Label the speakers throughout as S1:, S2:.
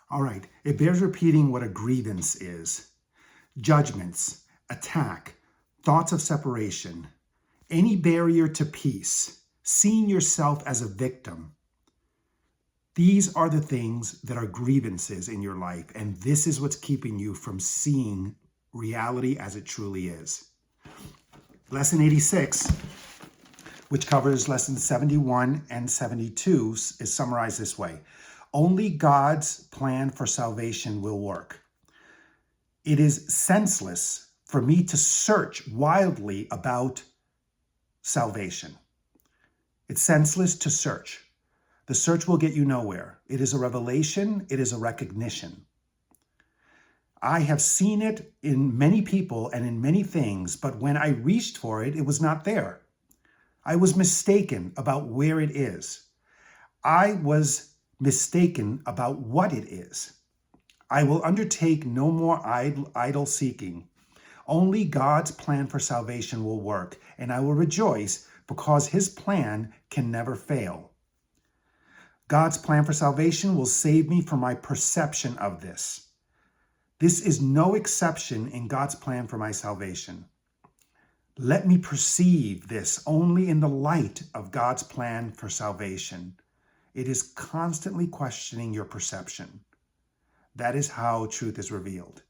S1: All right, it bears repeating what a grievance is. Judgments, attack, thoughts of separation, any barrier to peace, seeing yourself as a victim. These are the things that are grievances in your life, and this is what's keeping you from seeing reality as it truly is. Lesson 86, which covers lessons 71 and 72, is summarized this way. Only God's plan for salvation will work. It is senseless for me to search wildly about salvation. It's senseless to search. The search will get you nowhere. It is a revelation. It is a recognition. I have seen it in many people and in many things, but when I reached for it, it was not there. I was mistaken about where it is. I was mistaken about what it is. I will undertake no more idle seeking. Only God's plan for salvation will work, and I will rejoice because his plan can never fail. God's plan for salvation will save me from my perception of this. This is no exception in God's plan for my salvation. Let me perceive this only in the light of God's plan for salvation. It is constantly questioning your perception. That is how truth is revealed.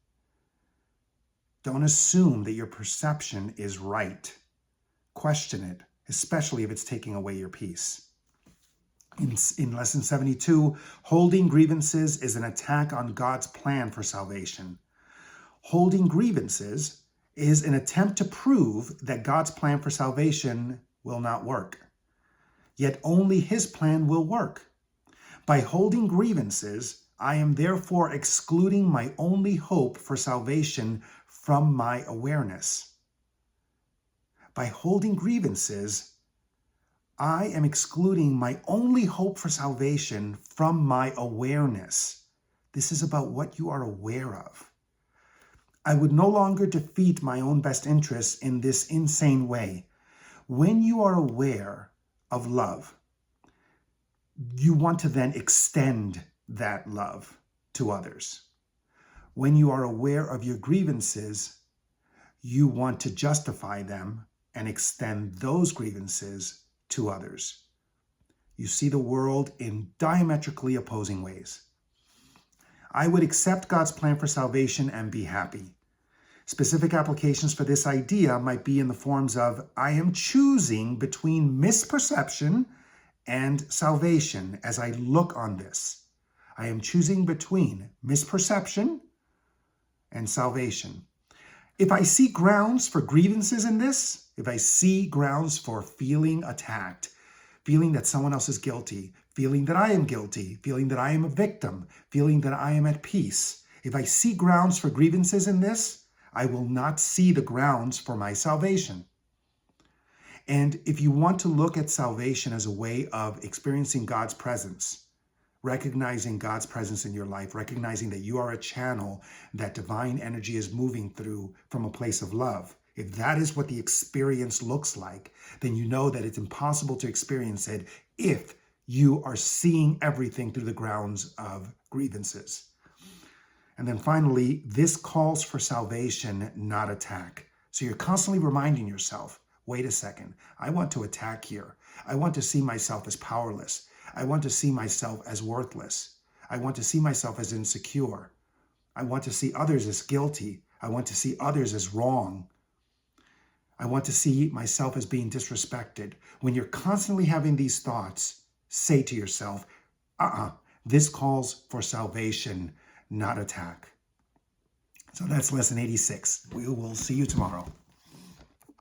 S1: Don't assume that your perception is right. Question it, especially if it's taking away your peace. In lesson 72, holding grievances is an attack on God's plan for salvation. Holding grievances is an attempt to prove that God's plan for salvation will not work. Yet only his plan will work. By holding grievances, I am therefore excluding my only hope for salvation from my awareness. By holding grievances, I am excluding my only hope for salvation from my awareness. This is about what you are aware of. I would no longer defeat my own best interests in this insane way. When you are aware of love, you want to then extend that love to others. When you are aware of your grievances, you want to justify them and extend those grievances to others. You see the world in diametrically opposing ways. I would accept God's plan for salvation and be happy. Specific applications for this idea might be in the forms of, I am choosing between misperception and salvation as I look on this. I am choosing between misperception and salvation. If I see grounds for grievances in this, if I see grounds for feeling attacked, feeling that someone else is guilty, feeling that I am guilty, feeling that I am a victim, feeling that I am at peace, if I see grounds for grievances in this, I will not see the grounds for my salvation. And if you want to look at salvation as a way of experiencing God's presence, recognizing God's presence in your life, recognizing that you are a channel that divine energy is moving through from a place of love, if that is what the experience looks like, then you know that it's impossible to experience it if you are seeing everything through the grounds of grievances. And then finally, this calls for salvation, not attack. So you're constantly reminding yourself, wait a second, I want to attack here. I want to see myself as powerless. I want to see myself as worthless. I want to see myself as insecure. I want to see others as guilty. I want to see others as wrong. I want to see myself as being disrespected. When you're constantly having these thoughts, say to yourself, this calls for salvation, not attack. So that's lesson 86. We will see you tomorrow.